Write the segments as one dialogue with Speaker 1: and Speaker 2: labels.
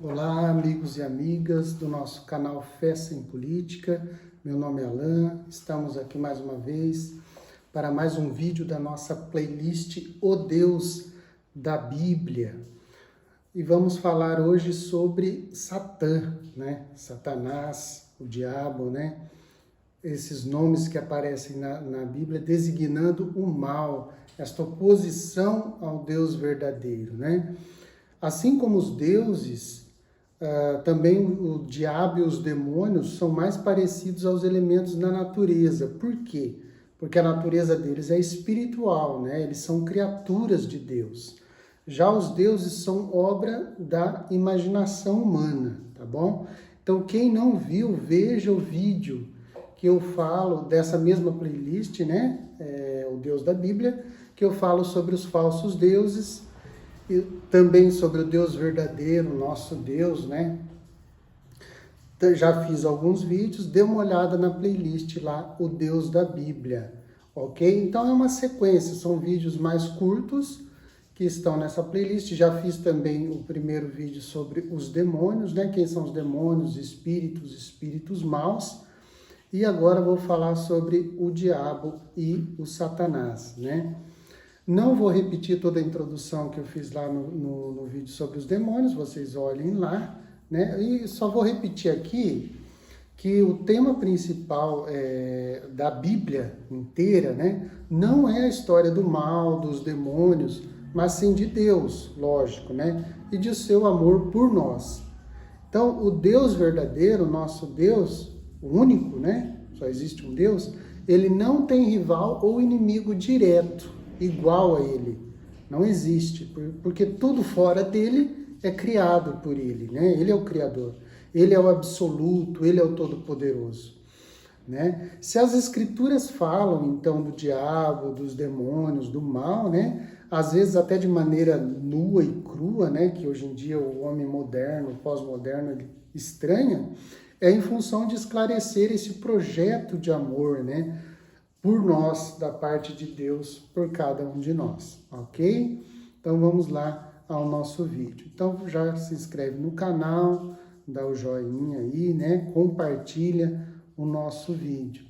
Speaker 1: Olá, amigos e amigas do nosso canal Fé Sem Política. Meu nome é Alain, estamos aqui mais uma vez para mais um vídeo da nossa playlist O Deus da Bíblia. E vamos falar hoje sobre Satã, né? Satanás, o diabo, né? Esses nomes que aparecem na Bíblia designando o mal, esta oposição ao Deus verdadeiro, né? Assim como os deuses, também o diabo e os demônios são mais parecidos aos elementos da natureza. Por quê? Porque a natureza deles é espiritual, né? Eles são criaturas de Deus. Já os deuses são obra da imaginação humana, tá bom? Então, quem não viu, veja o vídeo que eu falo dessa mesma playlist, né? O Deus da Bíblia, que eu falo sobre os falsos deuses, e também sobre o Deus verdadeiro, nosso Deus, né? Já fiz alguns vídeos, dê uma olhada na playlist lá, o Deus da Bíblia, ok? Então é uma sequência, são vídeos mais curtos que estão nessa playlist. Já fiz também o primeiro vídeo sobre os demônios, né? Quem são os demônios, espíritos maus. E agora vou falar sobre o diabo e o Satanás, né? Não vou repetir toda a introdução que eu fiz lá no vídeo sobre os demônios, vocês olhem lá, né? E só vou repetir aqui que o tema principal da Bíblia inteira, né? Não é a história do mal, dos demônios, mas sim de Deus, lógico, né? E de seu amor por nós. Então, o Deus verdadeiro, nosso Deus, o único, né? Só existe um Deus, ele não tem rival ou inimigo direto, igual a ele. Não existe, porque tudo fora dele é criado por ele, né? Ele é o Criador, ele é o absoluto, ele é o Todo-Poderoso, né? Se as Escrituras falam, então, do diabo, dos demônios, do mal, né? Às vezes até de maneira nua e crua, né? Que hoje em dia o homem moderno, pós-moderno, ele estranha, é em função de esclarecer esse projeto de amor, né? Por nós, da parte de Deus, por cada um de nós, ok? Então vamos lá ao nosso vídeo. Então já se inscreve no canal, dá o joinha aí, né? Compartilha o nosso vídeo,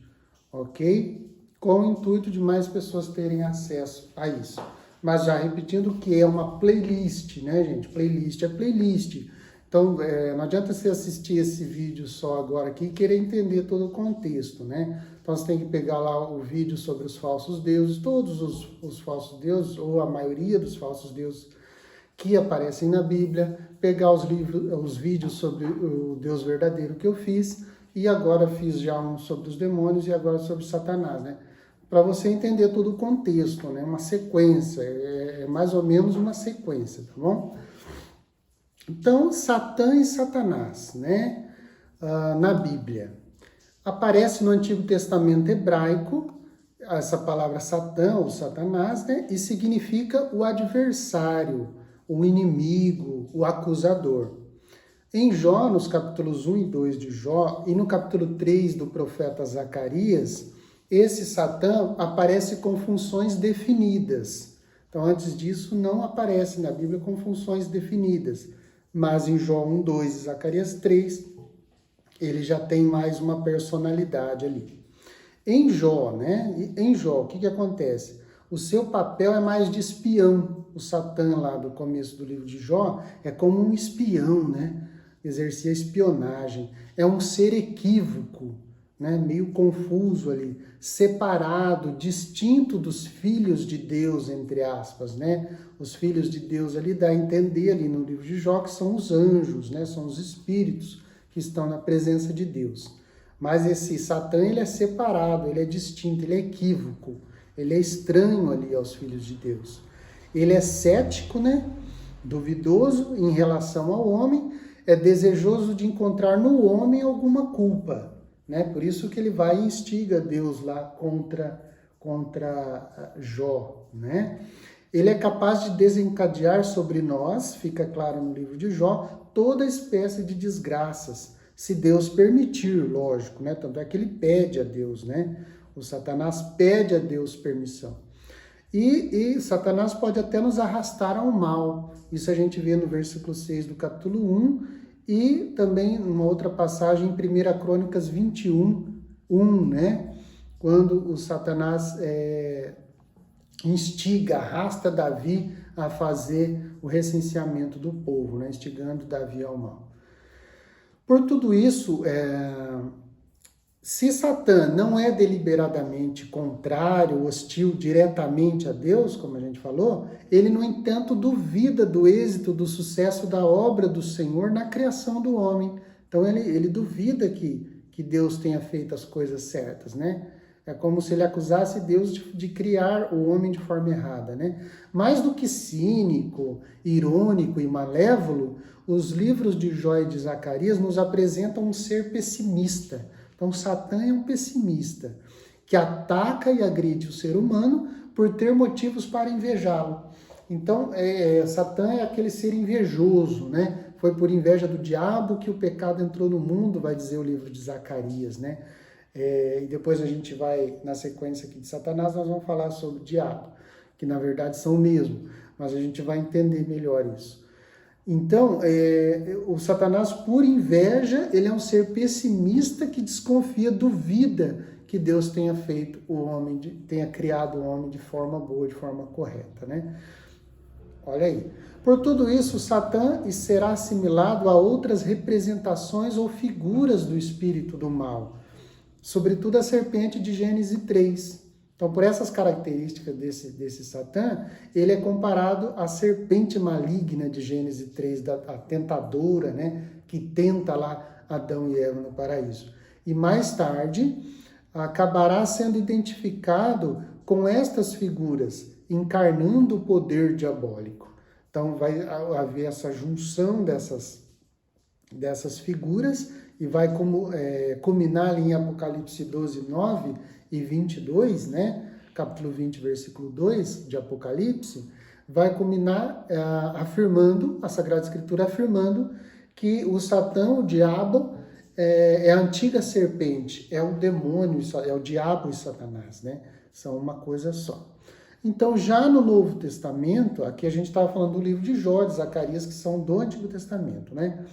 Speaker 1: ok? Com o intuito de mais pessoas terem acesso a isso. Mas já repetindo que é uma playlist, né, gente? Playlist é playlist. Então, não adianta você assistir esse vídeo só agora aqui e querer entender todo o contexto, né? Então, você tem que pegar lá o vídeo sobre os falsos deuses, todos os falsos deuses, ou a maioria dos falsos deuses que aparecem na Bíblia, pegar os vídeos sobre o Deus verdadeiro que eu fiz, e agora fiz já um sobre os demônios e agora sobre Satanás, né? Para você entender todo o contexto, né? Uma sequência, é mais ou menos uma sequência, tá bom? Então, Satã e Satanás, né? Na Bíblia. Aparece no Antigo Testamento hebraico, essa palavra Satã ou Satanás, né? E significa o adversário, o inimigo, o acusador. Em Jó, nos capítulos 1 e 2 de Jó, e no capítulo 3 do profeta Zacarias, esse Satã aparece com funções definidas. Então, antes disso, não aparece na Bíblia com funções definidas. Mas em Jó 1, 2 e Zacarias 3, ele já tem mais uma personalidade ali. Em Jó, né? Em Jó, o que acontece? O seu papel é mais de espião. O Satã lá do começo do livro de Jó é como um espião, né? Exercia espionagem. É um ser equívoco, né? Meio confuso ali, separado, distinto dos filhos de Deus, entre aspas, né? Os filhos de Deus ali dá a entender ali no livro de Jó que são os anjos, né? São os espíritos que estão na presença de Deus. Mas esse Satã, ele é separado, ele é distinto, ele é equívoco, ele é estranho ali aos filhos de Deus. Ele é cético, né? Duvidoso em relação ao homem, é desejoso de encontrar no homem alguma culpa, né? Por isso que ele vai e instiga Deus lá contra Jó, né? Ele é capaz de desencadear sobre nós, fica claro no livro de Jó, toda espécie de desgraças, se Deus permitir, lógico, né? Tanto é que ele pede a Deus, né? O Satanás pede a Deus permissão. E Satanás pode até nos arrastar ao mal. Isso a gente vê no versículo 6 do capítulo 1 e também numa outra passagem em 1 Crônicas 21:1, né? Quando o Satanás instiga, arrasta Davi a fazer o recenseamento do povo, né? Instigando Davi ao mal. Por tudo isso, se Satã não é deliberadamente contrário, hostil diretamente a Deus, como a gente falou, ele, no entanto, duvida do êxito, do sucesso da obra do Senhor na criação do homem. Então, ele duvida que Deus tenha feito as coisas certas, né? É como se ele acusasse Deus de criar o homem de forma errada, né? Mais do que cínico, irônico e malévolo, os livros de Jó e de Zacarias nos apresentam um ser pessimista. Então, Satã é um pessimista que ataca e agride o ser humano por ter motivos para invejá-lo. Então, Satã é aquele ser invejoso, né? Foi por inveja do diabo que o pecado entrou no mundo, vai dizer o livro de Zacarias, né? E depois a gente vai, na sequência aqui de Satanás, nós vamos falar sobre o diabo, que na verdade são o mesmo, mas a gente vai entender melhor isso. Então, o Satanás, por inveja, ele é um ser pessimista que desconfia, duvida que Deus tenha feito o homem, tenha criado o homem de forma boa, de forma correta, né? Olha aí. Por tudo isso, Satã será assimilado a outras representações ou figuras do espírito do mal, sobretudo a serpente de Gênesis 3. Então, por essas características desse Satã, ele é comparado à serpente maligna de Gênesis 3, a tentadora, né, que tenta lá Adão e Eva no paraíso. E mais tarde, acabará sendo identificado com estas figuras, encarnando o poder diabólico. Então, vai haver essa junção dessas figuras e vai culminar ali em Apocalipse 12:9 e 22, né? Capítulo 20, versículo 2 de Apocalipse, vai culminar afirmando, a Sagrada Escritura afirmando que o Satã, o diabo, é a antiga serpente, é o demônio, é o diabo e Satanás, né? São uma coisa só. Então, já no Novo Testamento, aqui a gente estava falando do livro de Jó, de Zacarias, que são do Antigo Testamento, né?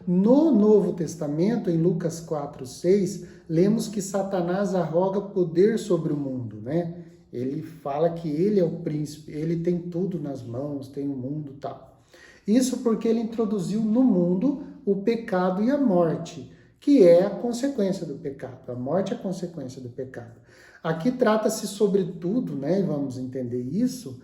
Speaker 1: No Novo Testamento, em Lucas 4:6, lemos que Satanás arroga poder sobre o mundo, né? Ele fala que ele é o príncipe, ele tem tudo nas mãos, tem o mundo e tal. Isso porque ele introduziu no mundo o pecado e a morte, que é a consequência do pecado. A morte é a consequência do pecado. Aqui trata-se sobretudo, né, vamos entender isso,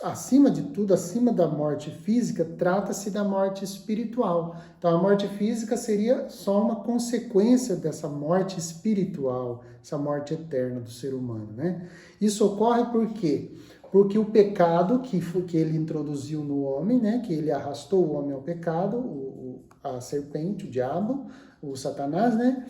Speaker 1: acima de tudo, acima da morte física, trata-se da morte espiritual. Então, a morte física seria só uma consequência dessa morte espiritual, essa morte eterna do ser humano, né? Isso ocorre por quê? Porque o pecado que ele introduziu no homem, né, que ele arrastou o homem ao pecado, a serpente, o diabo, o Satanás, né?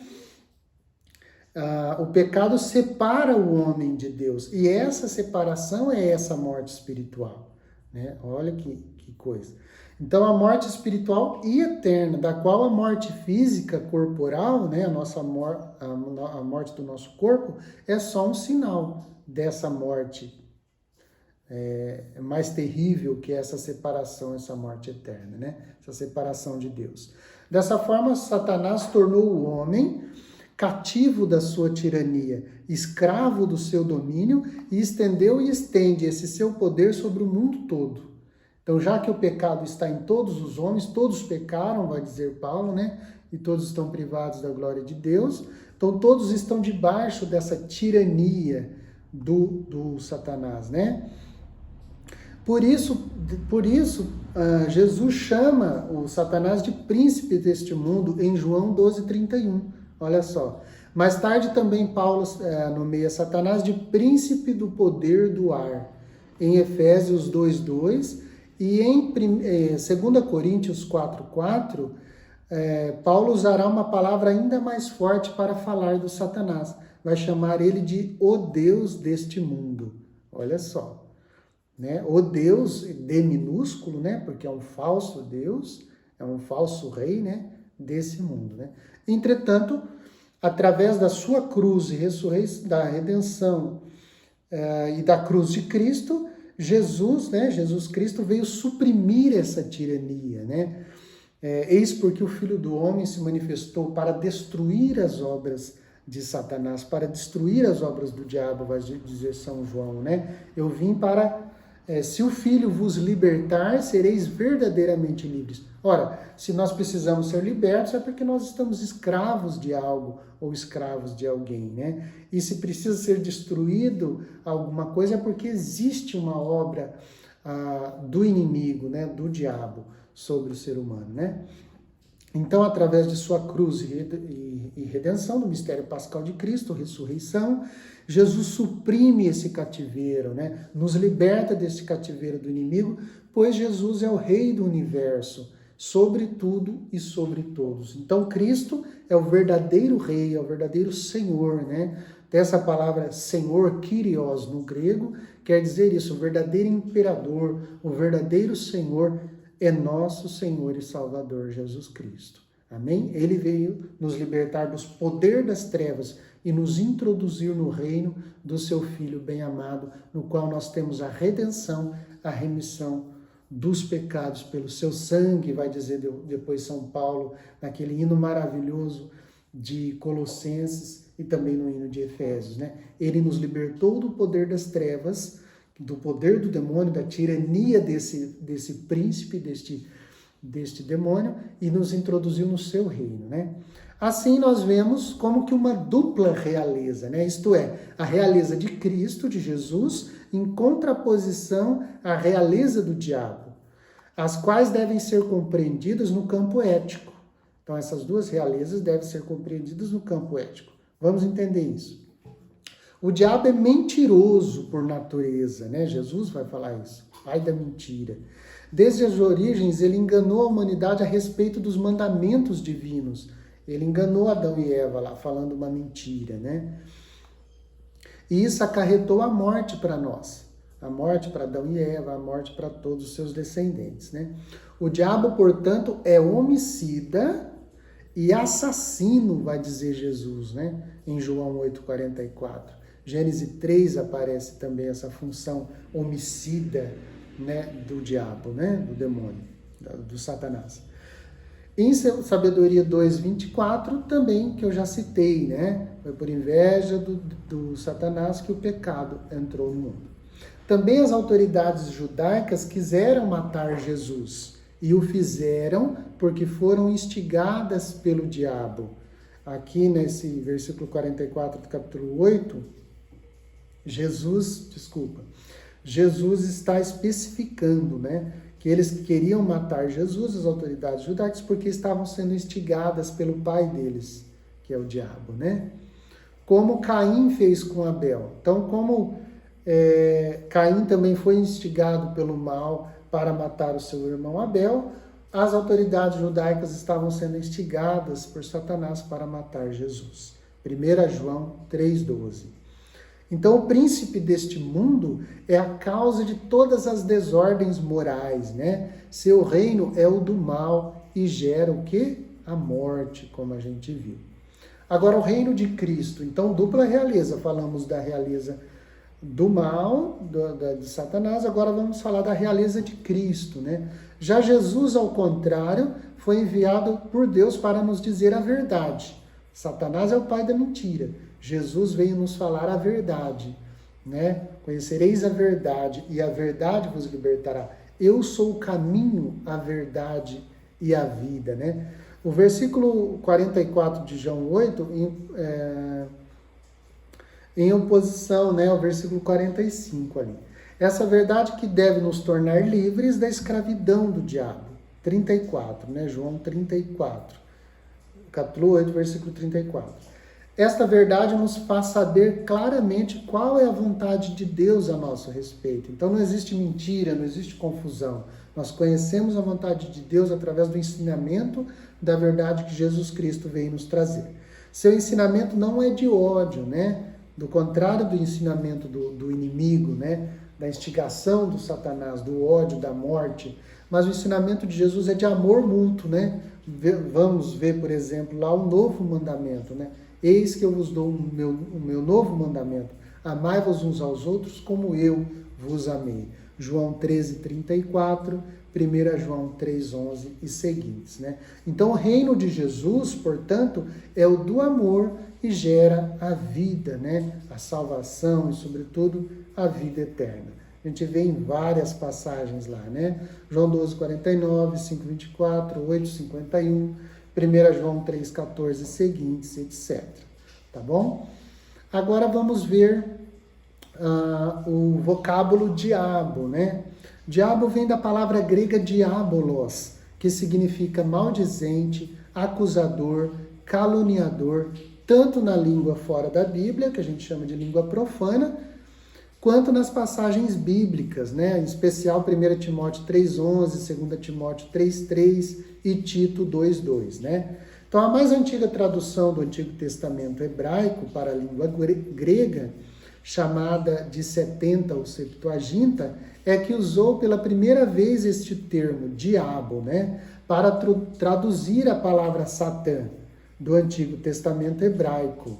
Speaker 1: O pecado separa o homem de Deus, e essa separação é essa morte espiritual, né? Olha que coisa. Então, a morte espiritual e eterna, da qual a morte física, corporal, né, a morte do nosso corpo, é só um sinal dessa morte mais terrível, que é essa separação, essa morte eterna, né? Essa separação de Deus. Dessa forma, Satanás tornou o homem cativo da sua tirania, escravo do seu domínio, e estendeu e estende esse seu poder sobre o mundo todo. Então, já que o pecado está em todos os homens, todos pecaram, vai dizer Paulo, né? E todos estão privados da glória de Deus. Então, todos estão debaixo dessa tirania do Satanás, né? Por isso, Jesus chama o Satanás de príncipe deste mundo em João 12:31. Olha só. Mais tarde também Paulo nomeia Satanás de príncipe do poder do ar, em Efésios 2:2, e em 2 Coríntios 4:4, Paulo usará uma palavra ainda mais forte para falar do Satanás. Vai chamar ele de o Deus deste mundo. Olha só. Né? O Deus, D minúsculo, né? Porque é um falso Deus, é um falso rei, né? Desse mundo, né? Entretanto, através da sua cruz e da redenção e da cruz de Cristo, Jesus, né, Jesus Cristo veio suprimir essa tirania, né? Eis porque o Filho do Homem se manifestou para destruir as obras de Satanás, para destruir as obras do diabo, vai dizer São João, né? Eu vim para, se o Filho vos libertar, sereis verdadeiramente livres. Ora, se nós precisamos ser libertos, é porque nós estamos escravos de algo ou escravos de alguém, né? E se precisa ser destruído alguma coisa, é porque existe uma obra do inimigo, né? Do diabo sobre o ser humano, né? Então, através de sua cruz e redenção, do mistério pascal de Cristo, ressurreição, Jesus suprime esse cativeiro, né? Nos liberta desse cativeiro do inimigo, pois Jesus é o Rei do universo, sobre tudo e sobre todos. Então, Cristo é o verdadeiro Rei, é o verdadeiro Senhor, né? Dessa palavra Senhor, Kyrios, no grego, quer dizer isso, o verdadeiro imperador, o verdadeiro Senhor, é nosso Senhor e Salvador Jesus Cristo. Amém? Ele veio nos libertar dos poderes das trevas e nos introduzir no reino do seu Filho bem-amado, no qual nós temos a redenção, a remissão dos pecados pelo seu sangue, vai dizer depois São Paulo, naquele hino maravilhoso de Colossenses e também no hino de Efésios, né? Ele nos libertou do poder das trevas, do poder do demônio, da tirania desse príncipe, deste demônio, e nos introduziu no seu reino, né? Assim nós vemos como que uma dupla realeza, né? Isto é, a realeza de Cristo, de Jesus, em contraposição à realeza do diabo, as quais devem ser compreendidas no campo ético. Então essas duas realezas devem ser compreendidas no campo ético. Vamos entender isso. O diabo é mentiroso por natureza, né? Jesus vai falar isso, pai da mentira. Desde as origens, ele enganou a humanidade a respeito dos mandamentos divinos. Ele enganou Adão e Eva lá, falando uma mentira, né? E isso acarretou a morte para nós. A morte para Adão e Eva, a morte para todos os seus descendentes, né? O diabo, portanto, é homicida e assassino, vai dizer Jesus, né? Em João 8,44. Gênesis 3 aparece também essa função homicida, né, do diabo, né, do demônio, do Satanás. Em Sabedoria 2,24 também, que eu já citei, né? Foi por inveja do Satanás que o pecado entrou no mundo. Também as autoridades judaicas quiseram matar Jesus e o fizeram porque foram instigadas pelo diabo. Aqui nesse versículo 44 do capítulo 8, Jesus está especificando, né, que eles queriam matar Jesus, as autoridades judaicas, porque estavam sendo instigadas pelo pai deles, que é o diabo, né? Como Caim fez com Abel. Então, como Caim também foi instigado pelo mal para matar o seu irmão Abel, as autoridades judaicas estavam sendo instigadas por Satanás para matar Jesus. 1 João 3,12. Então, o príncipe deste mundo é a causa de todas as desordens morais, né? Seu reino é o do mal e gera o quê? A morte, como a gente viu. Agora, o reino de Cristo. Então, dupla realeza. Falamos da realeza do mal, de Satanás. Agora vamos falar da realeza de Cristo, né? Já Jesus, ao contrário, foi enviado por Deus para nos dizer a verdade. Satanás é o pai da mentira. Jesus veio nos falar a verdade, né? Conhecereis a verdade e a verdade vos libertará. Eu sou o caminho, a verdade e a vida, né? O versículo 44 de João 8, em oposição, né, ao versículo 45 ali. Essa verdade que deve nos tornar livres da escravidão do diabo. 34, né? João 34, capítulo 8, versículo 34. Esta verdade nos faz saber claramente qual é a vontade de Deus a nosso respeito. Então não existe mentira, não existe confusão. Nós conhecemos a vontade de Deus através do ensinamento da verdade que Jesus Cristo veio nos trazer. Seu ensinamento não é de ódio, né? Do contrário do ensinamento do inimigo, né? Da instigação do Satanás, do ódio, da morte. Mas o ensinamento de Jesus é de amor mútuo, né? Vamos ver, por exemplo, lá o novo mandamento, né? Eis que eu vos dou o meu novo mandamento. amai-vos uns aos outros como eu vos amei. João 13:34, 1 João 3:11 e seguintes, né? Então, o reino de Jesus, portanto, é o do amor e gera a vida, né? A salvação e, sobretudo, a vida eterna. A gente vê em várias passagens lá, né? João 12:49, 5:24, 8:51, 1 João 3:14 e seguintes, etc. Tá bom? Agora vamos ver o vocábulo diabo, né? Diabo vem da palavra grega diabolos, que significa maldizente, acusador, caluniador, tanto na língua fora da Bíblia, que a gente chama de língua profana, quanto nas passagens bíblicas, né? Em especial 1 Timóteo 3:11, 2 Timóteo 3:3 e Tito 2:2, né? Então, a mais antiga tradução do Antigo Testamento hebraico para a língua grega, chamada de 70 ou Septuaginta, é que usou pela primeira vez este termo, diabo, né, para traduzir a palavra Satã do Antigo Testamento hebraico.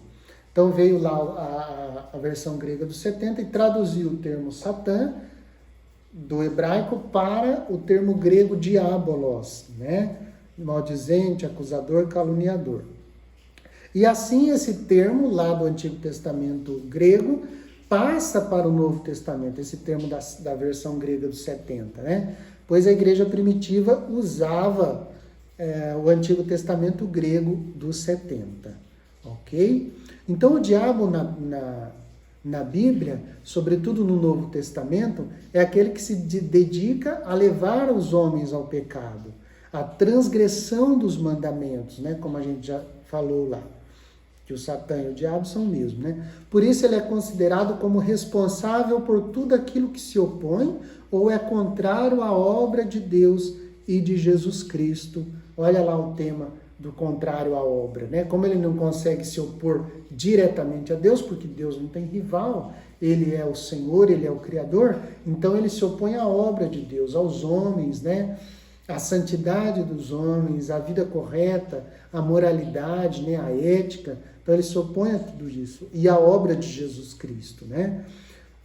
Speaker 1: Então veio lá a versão grega do 70 e traduziu o termo Satã do hebraico para o termo grego diabolos, né, maldizente, acusador, caluniador. E assim esse termo lá do Antigo Testamento grego passa para o Novo Testamento, esse termo da versão grega dos 70, né? Pois a igreja primitiva usava o Antigo Testamento grego dos 70, ok? Então o diabo na Bíblia, sobretudo no Novo Testamento, é aquele que se dedica a levar os homens ao pecado, à transgressão dos mandamentos, né? Como a gente já falou lá, que o Satã e o diabo são o mesmo, né? Por isso ele é considerado como responsável por tudo aquilo que se opõe ou é contrário à obra de Deus e de Jesus Cristo. Olha lá o tema do contrário à obra, né? Como ele não consegue se opor diretamente a Deus, porque Deus não tem rival, ele é o Senhor, ele é o Criador, então ele se opõe à obra de Deus, aos homens, né? A santidade dos homens, a vida correta, a moralidade, né? A ética. Então ele se opõe a tudo isso. E a obra de Jesus Cristo, né?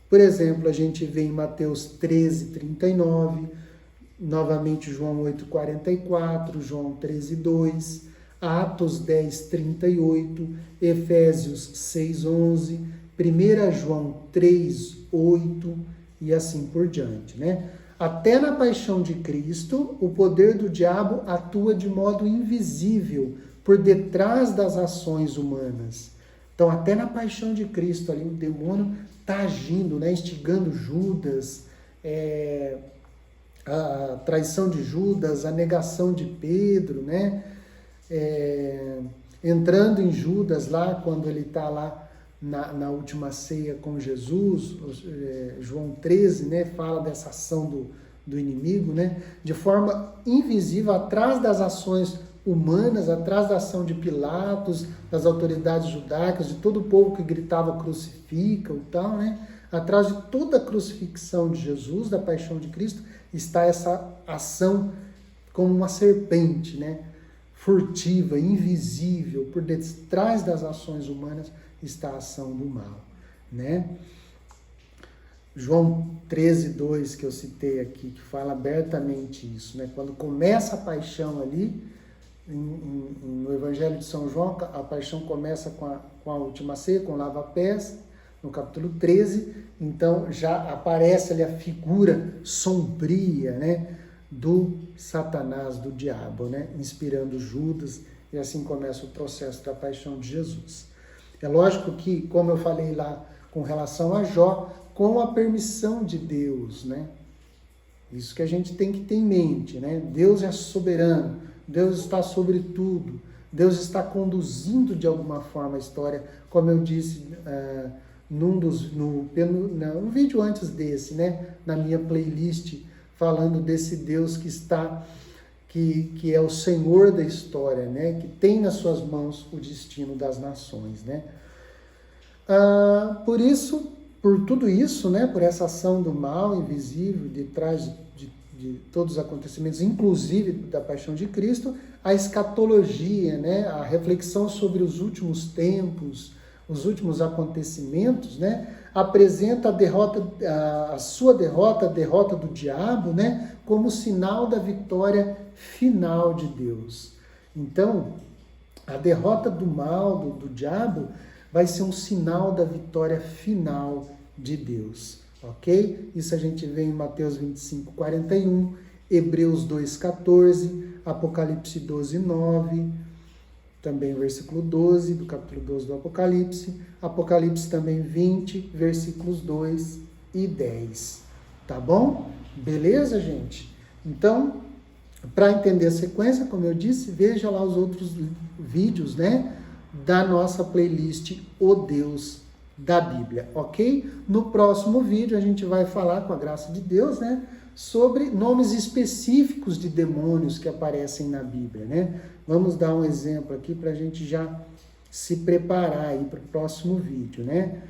Speaker 1: Por exemplo, a gente vê em Mateus 13:39, novamente João 8:44, João 13:2, Atos 10:38, Efésios 6:11, 1 João 3:8 e assim por diante, né? Até na paixão de Cristo, o poder do diabo atua de modo invisível por detrás das ações humanas. Então, até na paixão de Cristo, ali o demônio está agindo, né? Instigando Judas, a traição de Judas, a negação de Pedro, né? Entrando em Judas lá, quando ele está lá na última ceia com Jesus, João 13, né, fala dessa ação do inimigo, né, de forma invisível, atrás das ações humanas, atrás da ação de Pilatos, das autoridades judaicas, de todo o povo que gritava crucifica e tal, né, atrás de toda a crucifixão de Jesus, da paixão de Cristo, está essa ação como uma serpente, né, furtiva, invisível, por detrás das ações humanas está a ação do mal, né? João 13:2, que eu citei aqui, que fala abertamente isso, né? Quando começa a paixão ali, no Evangelho de São João, a paixão começa com a última ceia, com lava-pés, no capítulo 13, então já aparece ali a figura sombria, né, do Satanás, do diabo, né, inspirando Judas, e assim começa o processo da paixão de Jesus. É lógico que, como eu falei lá com relação a Jó, com a permissão de Deus, né? Isso que a gente tem que ter em mente, né? Deus é soberano, Deus está sobre tudo, Deus está conduzindo de alguma forma a história, como eu disse no vídeo antes desse, né? Na minha playlist, falando desse Deus que está, que é o Senhor da história, né? Que tem nas suas mãos o destino das nações, né? Por isso, por tudo isso, né? Por essa ação do mal invisível detrás de todos os acontecimentos, inclusive da paixão de Cristo, a escatologia, né? A reflexão sobre os últimos tempos, os últimos acontecimentos, né, apresenta a sua derrota, a derrota do diabo, né, como sinal da vitória final de Deus. Então, a derrota do mal, do diabo, vai ser um sinal da vitória final de Deus, ok? Isso a gente vê em Mateus 25, 41, Hebreus 2, 14, Apocalipse 12, 9, também o versículo 12 do capítulo 12 do Apocalipse, Apocalipse também 20, versículos 2 e 10, tá bom? Beleza, gente? Então, para entender a sequência, como eu disse, veja lá os outros vídeos, né, da nossa playlist O Deus da Bíblia, ok? No próximo vídeo a gente vai falar, com a graça de Deus, né, sobre nomes específicos de demônios que aparecem na Bíblia, né? Vamos dar um exemplo aqui para a gente já se preparar aí para o próximo vídeo, né?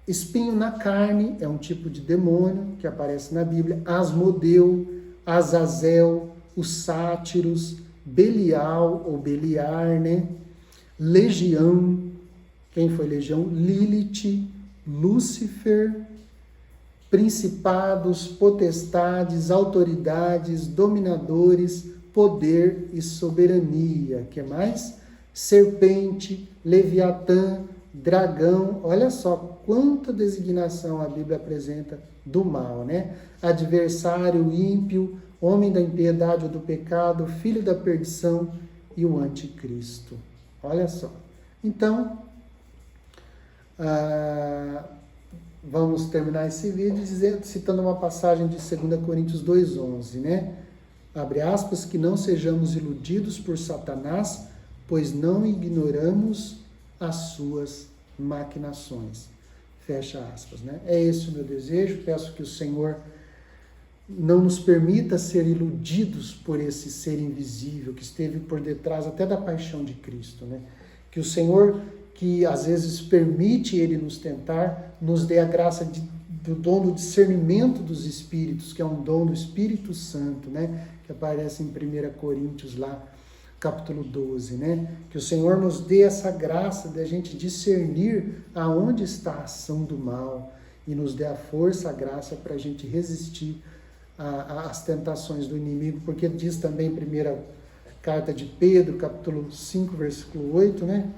Speaker 1: Espinho na carne é um tipo de demônio que aparece na Bíblia. Asmodeu, Azazel, os sátiros, Belial ou Beliar, né? Legião, quem foi Legião? Lilith, Lúcifer, principados, potestades, autoridades, dominadores, poder e soberania. Que mais? Serpente, Leviatã, dragão. Olha só quanta designação a Bíblia apresenta do mal, né? Adversário, ímpio, homem da impiedade ou do pecado, filho da perdição e o anticristo. Olha só. Então, vamos terminar esse vídeo citando uma passagem de 2 Coríntios 2,11, né? Abre aspas, que não sejamos iludidos por Satanás, pois não ignoramos as suas maquinações. Fecha aspas, né? É esse o meu desejo. Peço que o Senhor não nos permita ser iludidos por esse ser invisível que esteve por detrás até da paixão de Cristo, né? Que o Senhor, que às vezes permite Ele nos tentar, nos dê a graça do dom do discernimento dos Espíritos, que é um dom do Espírito Santo, né? Que aparece em 1 Coríntios lá, capítulo 12, né? Que o Senhor nos dê essa graça de a gente discernir aonde está a ação do mal e nos dê a força, a graça para a gente resistir às tentações do inimigo, porque diz também em 1ª carta de Pedro, capítulo 5, versículo 8, né?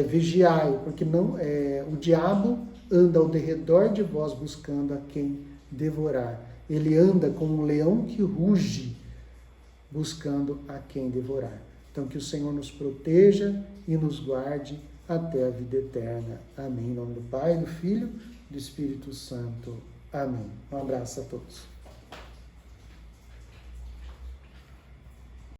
Speaker 1: Vigiai, porque o diabo anda ao derredor de vós buscando a quem devorar. Ele anda como um leão que ruge, buscando a quem devorar. Então, que o Senhor nos proteja e nos guarde até a vida eterna. Amém. Em nome do Pai, do Filho e do Espírito Santo. Amém. Um abraço a todos.